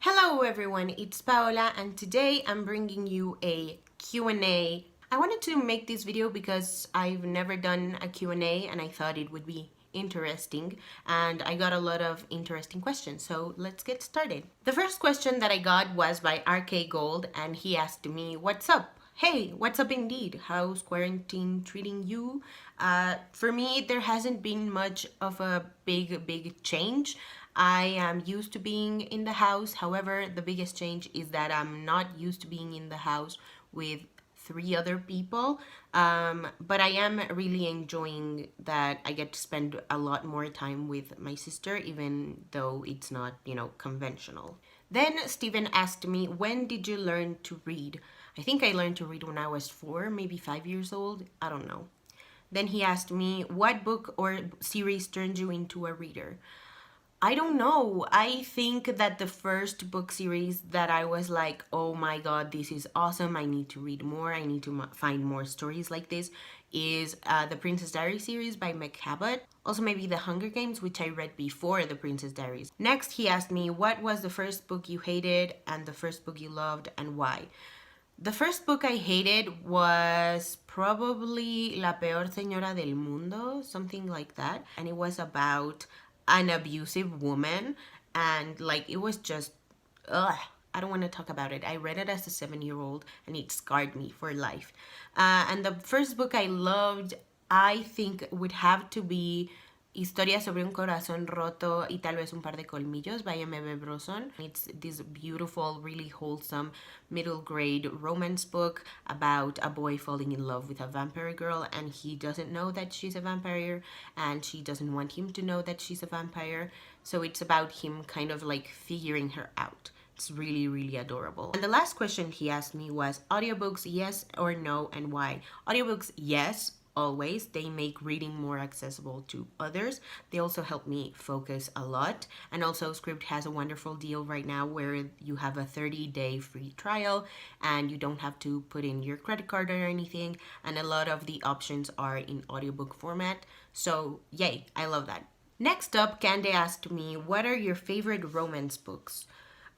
Hello everyone, it's Paola and today I'm bringing you a Q&A. I wanted to make this video because I've never done a Q&A and I thought it would be interesting and I got a lot of interesting questions, so let's get started. The first question that I got was by RK Gold and he asked me, "What's up? Hey, what's up indeed? How's quarantine treating you?" For me, there hasn't been much of a big change. I am used to being in the house. However, the biggest change is that I'm not used to being in the house with three other people. But I am really enjoying that I get to spend a lot more time with my sister, even though it's not, conventional. Then Stephen asked me, "When did you learn to read?" I think I learned to read when I was 4, maybe 5 years old. I don't know. Then he asked me, "What book or series turned you into a reader?" I don't know. I think that the first book series that I was like, "Oh my god, this is awesome. I need to read more. I need to find more stories like this," is the Princess Diaries series by Meg Cabot. Also, maybe The Hunger Games, which I read before the Princess Diaries. Next, he asked me, "What was the first book you hated and the first book you loved and why?" The first book I hated was probably La Peor Señora del Mundo, something like that. And it was about an abusive woman. And like, it was just, ugh. I don't want to talk about it. I read it as a 7-year-old and it scarred me for life. And the first book I loved, I think, would have to be Historia sobre un corazón roto y tal vez un par de colmillos by M.B. Bronson. It's this beautiful, really wholesome middle grade romance book about a boy falling in love with a vampire girl and he doesn't know that she's a vampire and she doesn't want him to know that she's a vampire. So it's about him kind of like figuring her out. It's really, really adorable. And the last question he asked me was, audiobooks, yes or no, and why? Audiobooks, yes, always. They make reading more accessible to others. They also help me focus a lot. And also Scribd has a wonderful deal right now where you have a 30-day free trial and you don't have to put in your credit card or anything. And a lot of the options are in audiobook format. So yay, I love that. Next up, Cande asked me, "What are your favorite romance books?"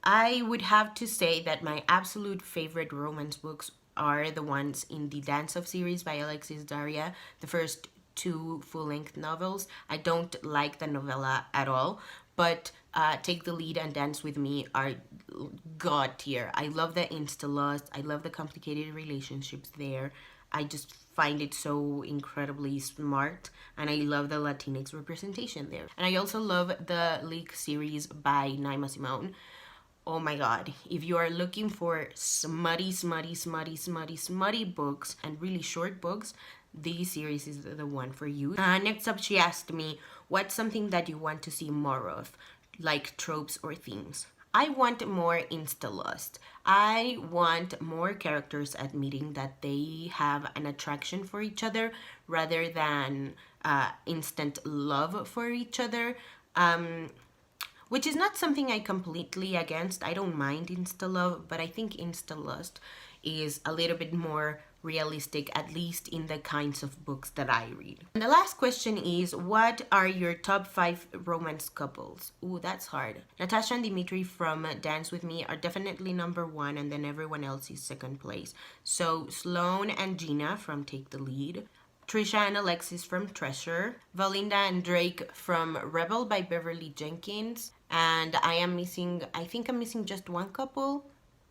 I would have to say that my absolute favorite romance books are the ones in the Dance of series by Alexis Daria, the first 2 full-length novels. I don't like the novella at all, but Take the Lead and Dance with Me are god tier. I love the insta-lust. I love the complicated relationships there. I just find it so incredibly smart, and I love the Latinx representation there. And I also love the Leak series by Naima Simone. Oh my god, if you are looking for smutty books and really short books, this series is the one for you. Next up, she asked me, "What's something that you want to see more of, like tropes or themes?" I want more insta-lust. I want more characters admitting that they have an attraction for each other rather than instant love for each other. Which is not something I completely against. I don't mind insta-love, but I think insta-lust is a little bit more realistic, at least in the kinds of books that I read. And the last question is, what are your top 5 romance couples? Ooh, that's hard. Natasha and Dimitri from Dance With Me are definitely number 1, and then everyone else is second place. So Sloane and Gina from Take the Lead, Trisha and Alexis from Treasure, Valinda and Drake from Rebel by Beverly Jenkins, and I think I'm missing just one couple.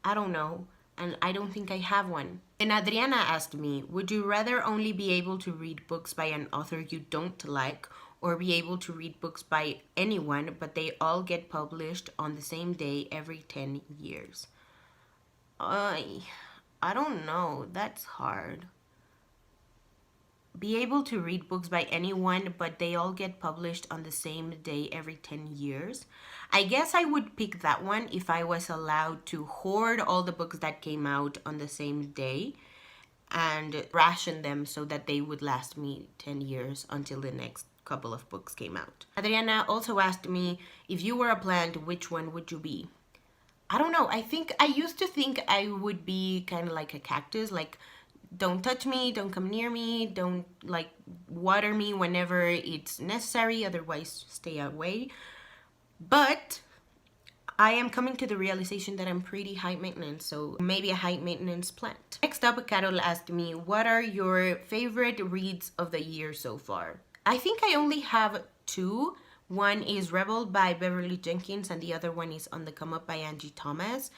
I don't know, and I don't think I have one. And Adriana asked me, "Would you rather only be able to read books by an author you don't like, or be able to read books by anyone, but they all get published on the same day every 10 years? I don't know, that's hard. Be able to read books by anyone, but they all get published on the same day every 10 years. I guess I would pick that one if I was allowed to hoard all the books that came out on the same day and ration them so that they would last me 10 years until the next couple of books came out. Adriana also asked me, "If you were a plant, which one would you be?" I don't know. I used to think I would be kind of like a cactus, like don't touch me, don't come near me, don't like water me whenever it's necessary, otherwise stay away. But I am coming to the realization that I'm pretty high maintenance, so maybe a high maintenance plant. Next up, Carol asked me, what are your favorite reads of the year so far? I think I only have two. One is Rebel by Beverly Jenkins and the other one is On the Come Up by Angie Thomas.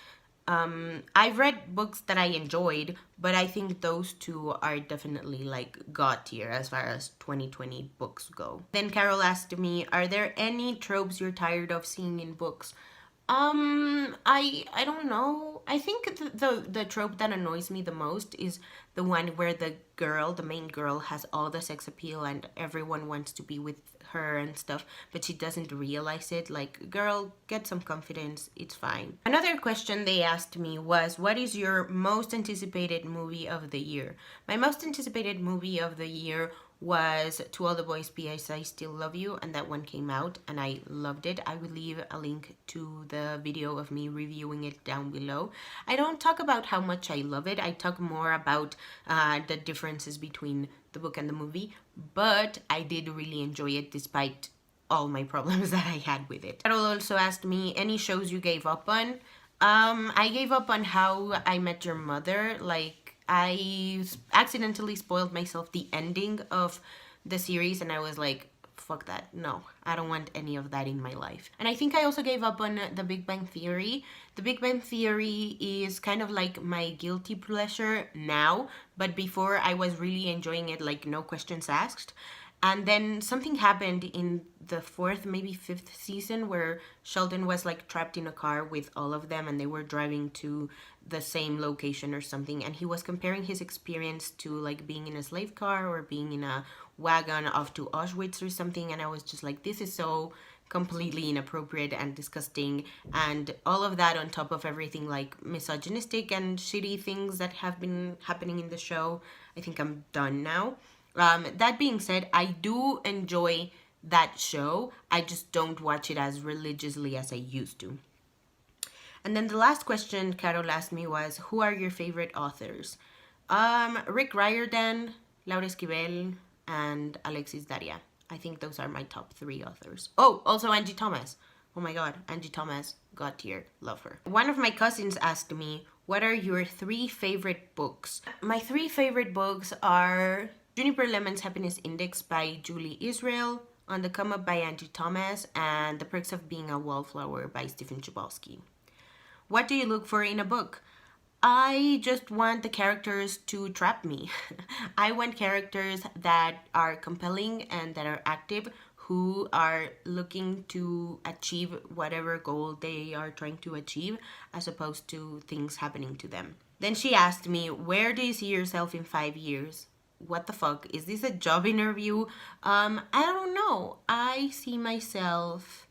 I've read books that I enjoyed, but I think those two are definitely like God tier as far as 2020 books go. Then Carol asked me, are there any tropes you're tired of seeing in books? I don't know. I think the trope that annoys me the most is the one where the main girl has all the sex appeal and everyone wants to be with her and stuff, but she doesn't realize it. Like, girl, get some confidence. It's fine. Another question they asked me was, what is your most anticipated movie of the year? My most anticipated movie of the year was To All the Boys P.S. I Still Love You, and that one came out and I loved it. I will leave a link to the video of me reviewing it down below. I don't talk about how much I love it. I talk more about the differences between the book and the movie, but I did really enjoy it despite all my problems that I had with it. Carol also asked me, any shows you gave up on? I gave up on How I Met Your Mother. Like, I accidentally spoiled myself the ending of the series and I was like, fuck that. No, I don't want any of that in my life. And I think I also gave up on The Big Bang Theory. The Big Bang Theory is kind of like my guilty pleasure now, but before I was really enjoying it, like no questions asked. And then something happened in the fourth, maybe fifth season where Sheldon was like trapped in a car with all of them and they were driving to the same location or something. And he was comparing his experience to like being in a slave car or being in a wagon off to Auschwitz or something. And I was just like, this is so completely inappropriate and disgusting. And all of that on top of everything like misogynistic and shitty things that have been happening in the show. I think I'm done now. That being said, I do enjoy that show. I just don't watch it as religiously as I used to. And then the last question Carol asked me was, who are your favorite authors? Rick Riordan, Laura Esquivel, and Alexis Daria. I think those are my top 3 authors. Oh, also Angie Thomas. Oh my god, Angie Thomas, God tier, love her. One of my cousins asked me, what are your 3 favorite books? My 3 favorite books are Juniper Lemon's Happiness Index by Julie Israel, On the Come Up by Angie Thomas, and The Perks of Being a Wallflower by Stephen Chbosky. What do you look for in a book? I just want the characters to trap me. I want characters that are compelling and that are active, who are looking to achieve whatever goal they are trying to achieve, as opposed to things happening to them. Then she asked me, where do you see yourself in 5 years? What the fuck? Is this a job interview? I don't know. I see myself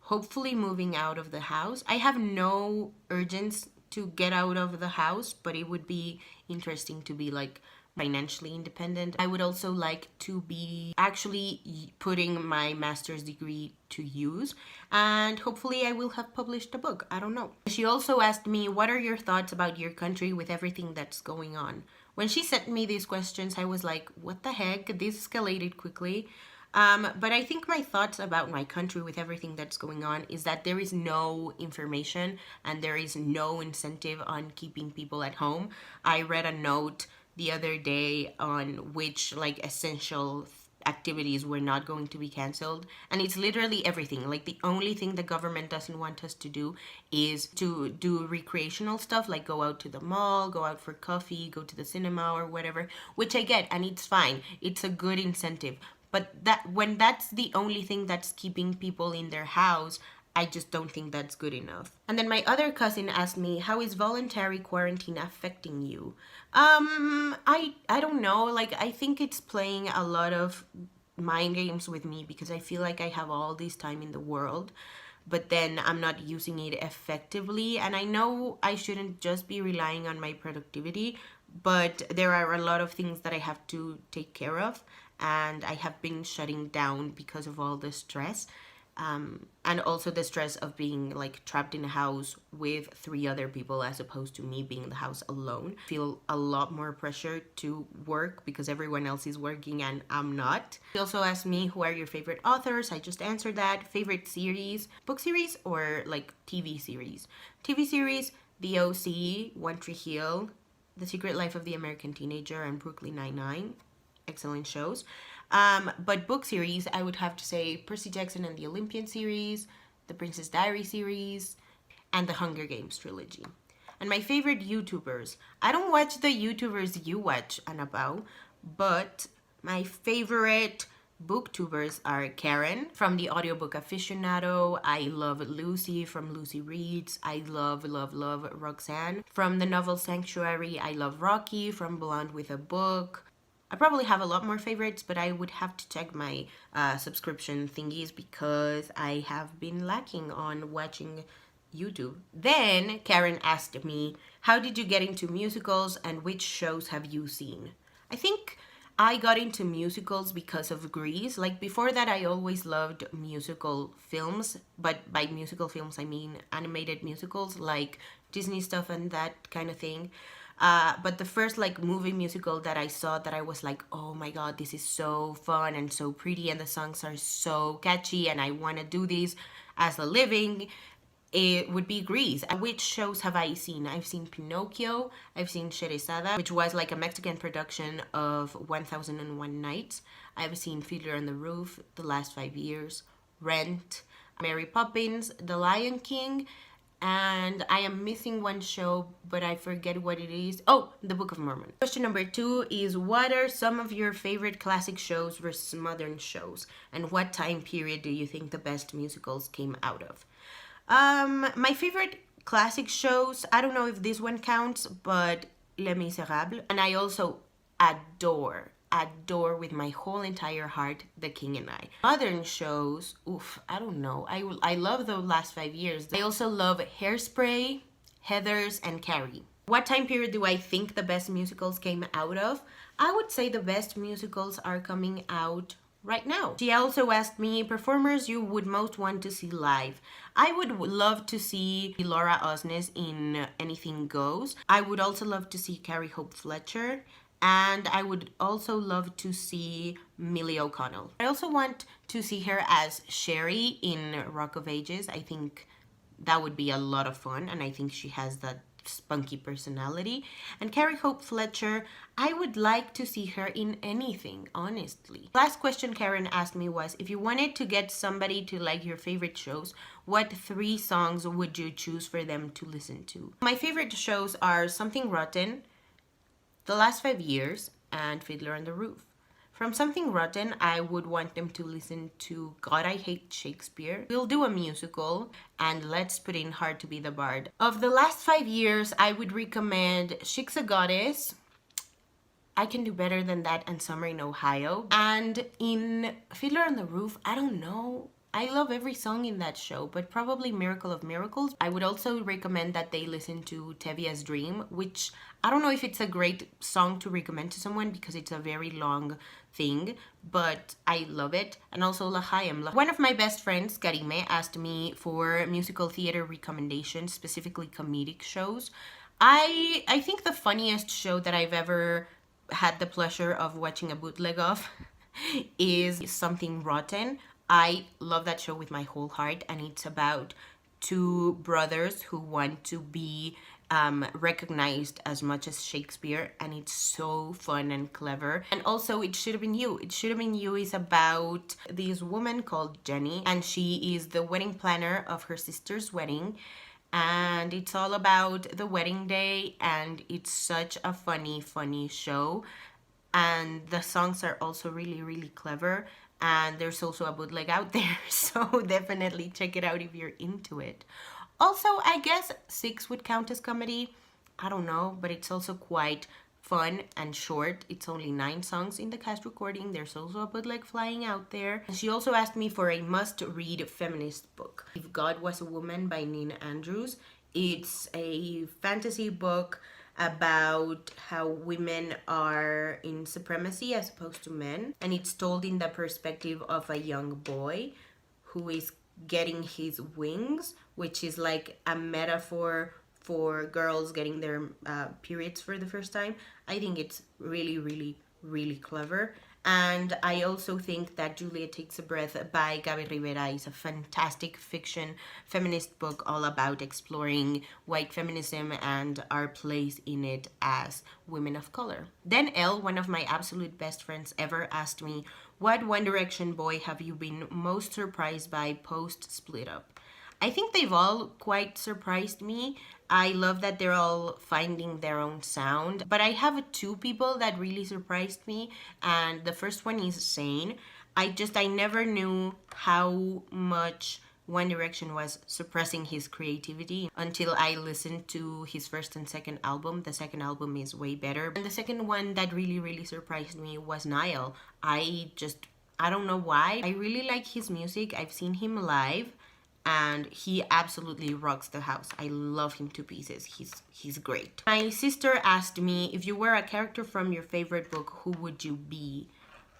hopefully moving out of the house. I have no urgency to get out of the house, but it would be interesting to be like financially independent. I would also like to be actually putting my master's degree to use, and hopefully I will have published a book. I don't know. She also asked me, what are your thoughts about your country with everything that's going on? When she sent me these questions, I was like, what the heck? This escalated quickly. But I think my thoughts about my country with everything that's going on is that there is no information and there is no incentive on keeping people at home. I read a note the other day on which like essential activities were not going to be canceled, and it's literally everything. Like, the only thing the government doesn't want us to do is to do recreational stuff, like go out to the mall, go out for coffee, go to the cinema or whatever, which I get, and it's fine. It's a good incentive. But that when that's the only thing that's keeping people in their house, I just don't think that's good enough. And then my other cousin asked me, how is voluntary quarantine affecting you? I don't know. Like, I think it's playing a lot of mind games with me because I feel like I have all this time in the world, but then I'm not using it effectively. And I know I shouldn't just be relying on my productivity, but there are a lot of things that I have to take care of, and I have been shutting down because of all the stress. And also the stress of being like trapped in a house with 3 other people as opposed to me being in the house alone. Feel a lot more pressure to work because everyone else is working and I'm not. She also asked me, who are your favorite authors? I just answered that. Favorite series, book series or like TV series? TV series, The OC, One Tree Hill, The Secret Life of the American Teenager, and Brooklyn Nine-Nine. Excellent shows. But book series, I would have to say Percy Jackson and the Olympian series, the Princess Diary series, and the Hunger Games trilogy. And my favorite YouTubers. I don't watch the YouTubers you watch, Annabelle, but my favorite booktubers are Karen from the Audiobook Aficionado. I love Lucy from Lucy Reads. I love Roxanne from the novel Sanctuary. I love Rocky from Blonde with a Book. I probably have a lot more favorites, but I would have to check my subscription thingies because I have been lacking on watching YouTube. Then Karen asked me, how did you get into musicals and which shows have you seen? I think I got into musicals because of Grease. Like before that, I always loved musical films, but by musical films, I mean animated musicals like Disney stuff and that kind of thing. But the first like movie musical that I saw that I was like, oh my god, this is so fun and so pretty and the songs are so catchy and I want to do this as a living, it would be Grease. Which shows have I seen? I've seen Pinocchio, I've seen Sherizada, which was like a Mexican production of 1001 Nights. I've seen Fiddler on the Roof, The Last 5 Years, Rent, Mary Poppins, The Lion King, and I am missing one show, but I forget what it is. Oh, The Book of Mormon. Question number 2 is, what are some of your favorite classic shows versus modern shows? And what time period do you think the best musicals came out of? My favorite classic shows, I don't know if this one counts, but Les Miserables. And I also adore with my whole entire heart The King and I. Modern shows, oof, I don't know. I love the last 5 years. I also love Hairspray, Heathers, and Carrie. What time period do I think the best musicals came out of? I would say the best musicals are coming out right now. She also asked me, performers you would most want to see live. I would love to see Laura Osnes in Anything Goes. I would also love to see Carrie Hope Fletcher. And I would also love to see Millie O'Connell. I also want to see her as Sherry in Rock of Ages. I think that would be a lot of fun, and I think she has that spunky personality. And Carrie Hope Fletcher, I would like to see her in anything, honestly. Last question Karen asked me was, if you wanted to get somebody to like your favorite shows, what 3 songs would you choose for them to listen to? My favorite shows are Something Rotten, The Last 5 Years, and Fiddler on the Roof. From Something Rotten, I would want them to listen to God, I Hate Shakespeare. We'll do a musical, and let's put in Hard to Be the Bard. Of the last 5 years, I would recommend She's a Goddess, I Can Do Better Than That, and Summer in Ohio. And in Fiddler on the Roof, I don't know. I love every song in that show, but probably Miracle of Miracles. I would also recommend that they listen to Tevia's Dream, which I don't know if it's a great song to recommend to someone because it's a very long thing, but I love it. And also L'Chaim. One of my best friends, Karime, asked me for musical theater recommendations, specifically comedic shows. I think the funniest show that I've ever had the pleasure of watching a bootleg of is Something Rotten. I love that show with my whole heart, and it's about 2 brothers who want to be recognized as much as Shakespeare, and it's so fun and clever. And also It Should Have Been You. It Should Have Been You is about this woman called Jenny, and she is the wedding planner of her sister's wedding, and it's all about the wedding day, and it's such a funny show, and the songs are also really clever. And there's also a bootleg out there, so definitely check it out if you're into it. Also, I guess 6 would count as comedy. I don't know, but it's also quite fun and short. It's only 9 songs in the cast recording. There's also a bootleg flying out there. She also asked me for a must-read feminist book. If God Was a Woman by Nina Andrews. It's a fantasy book about how women are in supremacy as opposed to men, and it's told in the perspective of a young boy who is getting his wings, which is like a metaphor for girls getting their periods for the first time. I think it's really, really, really clever. And I also think that Juliet Takes a Breath by Gaby Rivera is a fantastic fiction feminist book all about exploring white feminism and our place in it as women of color. Then Elle, one of my absolute best friends ever, asked me, what One Direction boy have you been most surprised by post split up? I think they've all quite surprised me. I love that they're all finding their own sound. But I have two people that really surprised me, and the first one is Zayn. I never knew how much One Direction was suppressing his creativity until I listened to his first and second album. The second album is way better. And the second one that really, really surprised me was Niall. I don't know why. I really like his music. I've seen him live and he absolutely rocks the house. I love him to pieces. He's great. My sister asked me, if you were a character from your favorite book, who would you be?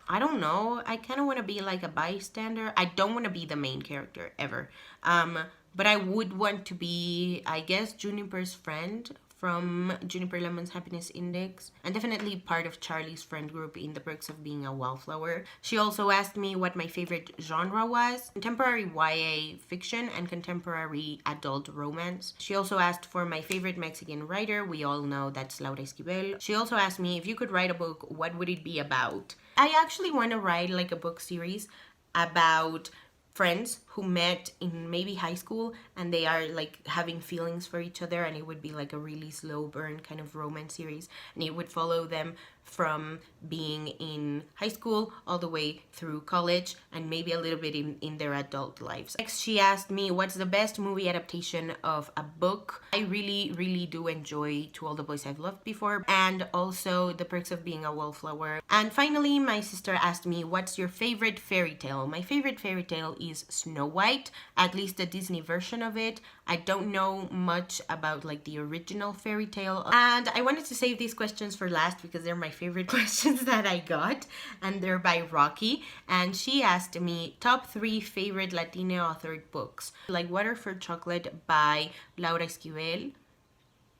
I don't know. I kind of want to be like a bystander. I don't want to be the main character ever. But I would want to be, I guess, Juniper's friend from Juniper Lemon's Happiness Index, and definitely part of Charlie's friend group in The Perks of Being a Wallflower. She also asked me what my favorite genre was: contemporary YA fiction and contemporary adult romance. She also asked for my favorite Mexican writer. We all know that's Laura Esquivel. She also asked me, if you could write a book, what would it be about? I actually want to write like a book series about friends who met in maybe high school and they are like having feelings for each other, and it would be like a really slow burn kind of romance series, and it would follow them from being in high school all the way through college and maybe a little bit in their adult lives. Next, she asked me, what's the best movie adaptation of a book? I really do enjoy To All the Boys I've Loved Before, and also The Perks of Being a Wallflower. And finally, my sister asked me, what's your favorite fairy tale? My favorite fairy tale is Snow White, at least the Disney version of it. I don't know much about like the original fairy tale, and I wanted to save these questions for last because they're my favorite questions that I got, and they're by Rocky. And she asked me top 3 favorite Latina authored books, like Water for Chocolate by Laura Esquivel,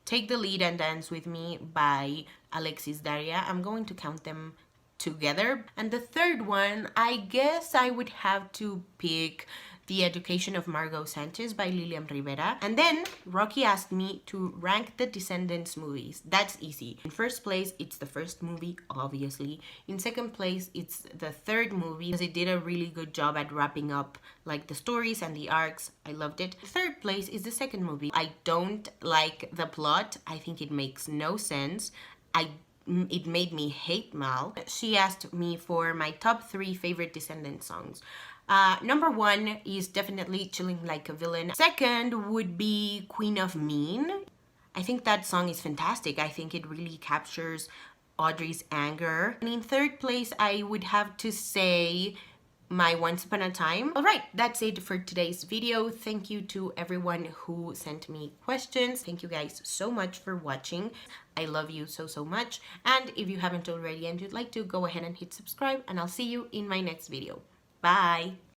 Take the Lead and Dance with Me by Alexis Daria. I'm going to count them together. And the third one, I guess I would have to pick The Education of Margot Sanchez by Lilian Rivera. And then Rocky asked me to rank the Descendants movies. That's easy. In first place, it's the first movie, obviously. In second place, it's the third movie because it did a really good job at wrapping up like the stories and the arcs. I loved it. Third place is the second movie. I don't like the plot. I think it makes no sense. It made me hate Mal. She asked me for my top 3 favorite Descendants songs. Number 1 is definitely Chilling Like a Villain. Second would be Queen of Mean. I think that song is fantastic. I think it really captures Audrey's anger. And in third place, I would have to say my Once Upon a Time. Alright, that's it for today's video. Thank you to everyone who sent me questions. Thank you guys so much for watching. I love you so much. And if you haven't already and you'd like to, go ahead and hit subscribe, and I'll see you in my next video. Bye!